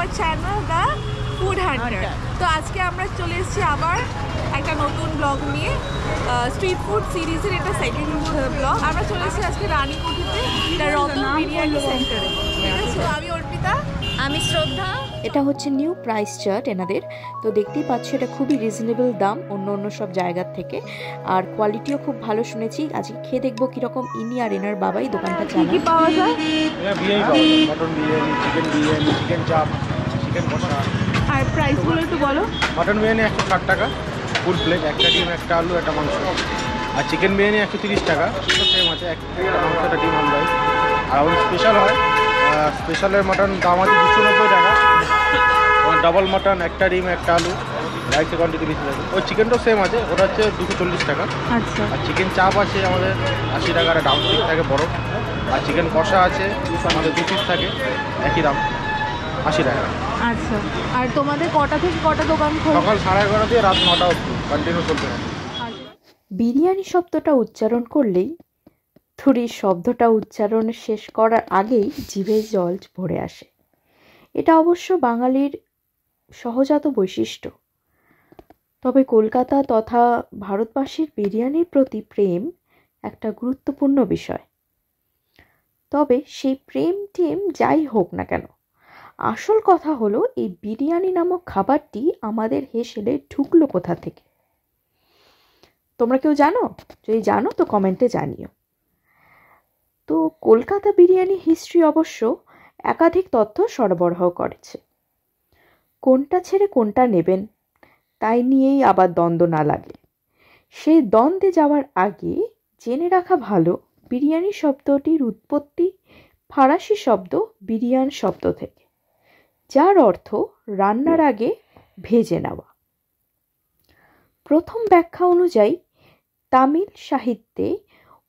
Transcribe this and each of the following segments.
Our channel the food Hunter. তো আজকে আমরা চলে এসেছি আবার একটা নতুন ব্লগ নিয়ে, স্ট্রিট ফুড সিরিজের এটা সেকেন্ড ব্লগ। আমরা চলে এসেছি আজকে রানীকুঠিতে রতন বিরিয়ানি সেন্টারে। ঠিক আছে, আমি অর্পিতা, আমি শ্রদ্ধা। এটা হচ্ছে নিউ প্রাইস চার্ট এনাদের। তো দেখতেই পাচ্ছ এটা খুবই রিজনেবল দাম অন্য সব জায়গার থেকে, আর কোয়ালিটিও খুব ভালো শুনেছি। আজকে খেয়ে দেখবো কিরকম। ইনি আর এনার বাবাই দোকানটা চালায়। কি পাওয়া যায়? মটন বিরিয়ানি, চিকেন চাপ, চিকেন কষা। আর প্রাইসগুলো একটু বলো। মটন বিরিয়ানি 160 টাকা ফুল প্লেট, একটা ডিম, একটা আলু, একটা মাংস। আর চিকেন বিরিয়ানি 130 টাকা, সেম আছে, একটা মাংস, একটা ডিম, আমরাই। আর আমাদের স্পেশাল হয়, স্পেশালের মটন দাম আছে 290 টাকা। ডাবল মটন, একটা ডিম, একটা আলু, রাইসের কোয়ান্টিটি বেশি থাকে। ওই চিকেনটাও সেম আছে, ওটা হচ্ছে 240 টাকা। আচ্ছা। আর চিকেন চাপ আছে আমাদের 80 টাকা, একটা ডাউন স্টিক থাকে বড়। আর চিকেন কষা আছে আমাদের 2 পিস থাকে, একই দাম 80 টাকা। আচ্ছা, আর তোমাদের কটা থেকে কটা দোকান খোলা? সকাল 11:30 দিয়ে রাত 9টা অবধি কন্টিনিউ চলতে থাকে। বিরিয়ানি শব্দটা উচ্চারণ করলেই থুরির শব্দটা উচ্চারণ শেষ করার আগেই জিভে জল ভরে আসে। এটা অবশ্য বাঙালির সহজাত বৈশিষ্ট্য। তবে কলকাতা তথা ভারতবাসীর বিরিয়ানির প্রতি প্রেম একটা গুরুত্বপূর্ণ বিষয়। তবে সেই প্রেম টেম যাই হোক না কেন, আসল কথা হলো এই বিরিয়ানি নামক খাবারটি আমাদের হেসেলে ঢুকলো কোথা থেকে। তোমরা কেউ জানো? যদি জানো তো কমেন্টে জানিও। তো কলকাতা বিরিয়ানি হিস্ট্রি অবশ্য একাধিক তথ্য সরবরাহ করেছে। কোনটা ছেড়ে কোনটা নেবেন তাই নিয়েই আবার দ্বন্দ্ব না লাগে। সেই দ্বন্দ্বে যাওয়ার আগে জেনে রাখা ভালো বিরিয়ানি শব্দটির উৎপত্তি ফরাসি শব্দ বিরিয়ান শব্দ থেকে, যার অর্থ রান্নার আগে ভেজে নেওয়া। প্রথম ব্যাখ্যা অনুযায়ী তামিল সাহিত্যে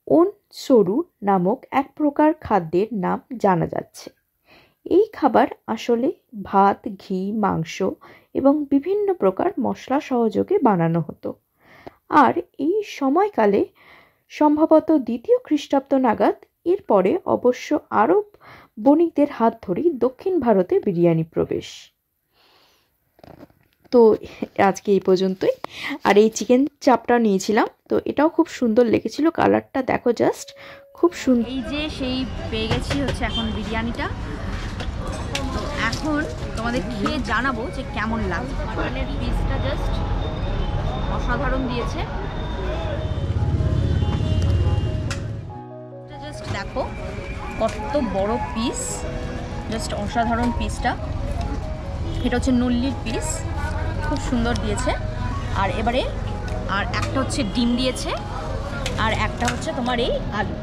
ওনসোরু নামক এক প্রকার খাদ্যের নাম জানা যাচ্ছে। এই খাবার আসলে ভাত, ঘি, মাংস এবং বিভিন্ন প্রকার মশলা সহযোগে বানানো হতো। আর এই সময়কালে সম্ভবত 2য় খ্রিস্টাব্দ নাগাদ এরপরে অবশ্য আরব বণিকদের হাত ধরেই দক্ষিণ ভারতে বিরিয়ানি প্রবেশ। তো আজকে এই পর্যন্তই। আর এই চিকেন চাপটা নিয়েছিলাম, তো এটাও খুব সুন্দর লেগেছিল। কালারটা দেখো জাস্ট, খুব সুন্দর। এই যে সেই পেয়ে গেছি হচ্ছে এখন বিরিয়ানিটা। তো এখন তোমাদের খেয়ে জানাবো যে কেমন লাগে। মাটনের পিসটা জাস্ট অসাধারণ দিয়েছে। জাস্ট দেখো কত বড় পিস, জাস্ট অসাধারণ পিসটা। এটা হচ্ছে নল্লির পিস, খুব সুন্দর দিয়েছে। আর এবারে আর একটা হচ্ছে ডিম দিয়েছে, আর একটা হচ্ছে তোমার এই আলু।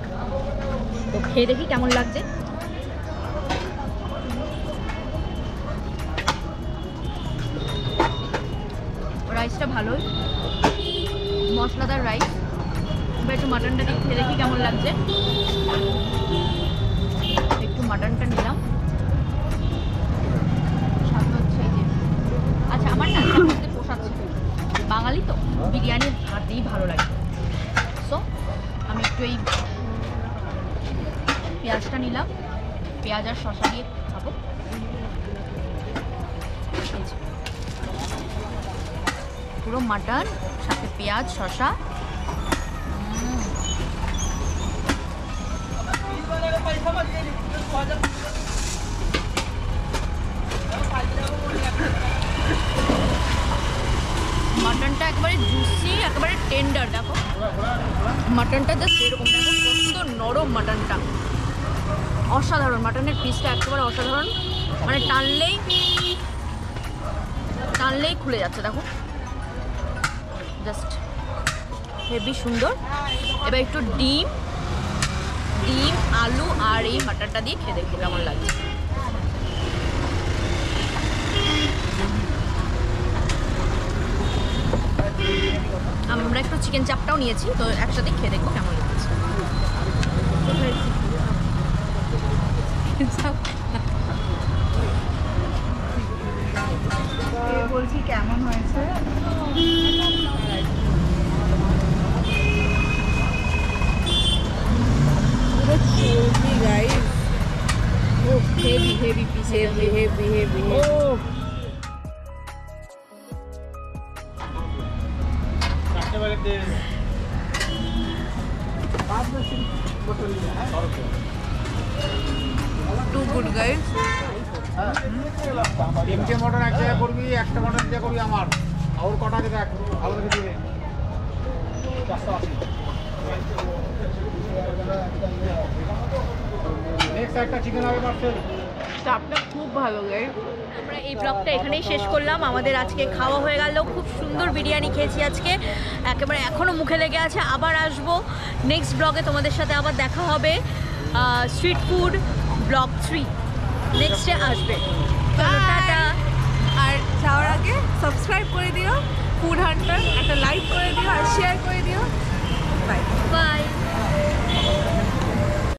তো খেয়ে দেখি কেমন লাগছে। রাইসটা ভালোই, মশলাদার রাইস। এবার একটু মাটনটা দিয়ে খেয়ে দেখি কেমন লাগছে। একটু মাটনটা নিলাম। আচ্ছা, আমার না খেতে পোষাচ্ছে, বাঙালি তো বিরিয়ানির হাতেই ভালো লাগে। সো আমি একটু এই পেঁয়াজটা নিলাম, পেঁয়াজ আর শসা দিয়ে খাবো। পুরো মাটন সাথে পেঁয়াজ শসা। মাটনটা একেবারে জুসি, একেবারে টেন্ডার। দেখো মাটনটা জাস্ট এরকম, দেখো কত নরম মাটনটা, অসাধারণ। মাটনের পিসটা একেবারে অসাধারণ, মানে টানলেই খুলে যাচ্ছে। দেখো জাস্ট হেভি সুন্দর। এবার একটু ডিম, আলু আর এই মাটনটা দিয়ে খেয়ে দেখবো কেমন লাগে। আমরা একটু চিকেন চাপটাও নিয়েছি, তো একসাথে খেয়ে দেখবো কেমন লাগছে। বলছি কেমন হয়েছে? Heavy piece, heavy heavy two good guys. তিনটে মটন এক জায়গায় করবি, একটা মটন দিয়ে করবি আমার। আর কটা আছে দেখ, ভালো করে দিবে। 480। নেক্সট একটা চিকেন হবে পার্সেল। চাপটা খুব ভালো গাইস। আমরা এই ব্লগটা এখানেই শেষ করলাম। আমাদের আজকে খাওয়া হয়ে গেল, খুব সুন্দর বিরিয়ানি খেয়েছি আজকে, একেবারে এখনও মুখে লেগে আছে। আবার আসবো নেক্সট ব্লগে, তোমাদের সাথে আবার দেখা হবে। স্ট্রিট ফুড ব্লগ 3 নেক্সটে আসবে। চলো টাটা। আর যাওয়ার আগে সাবস্ক্রাইব করে দিও ফুড হান্টার, একটা লাইক করে দিও আর শেয়ার করে দিও। Bye bye.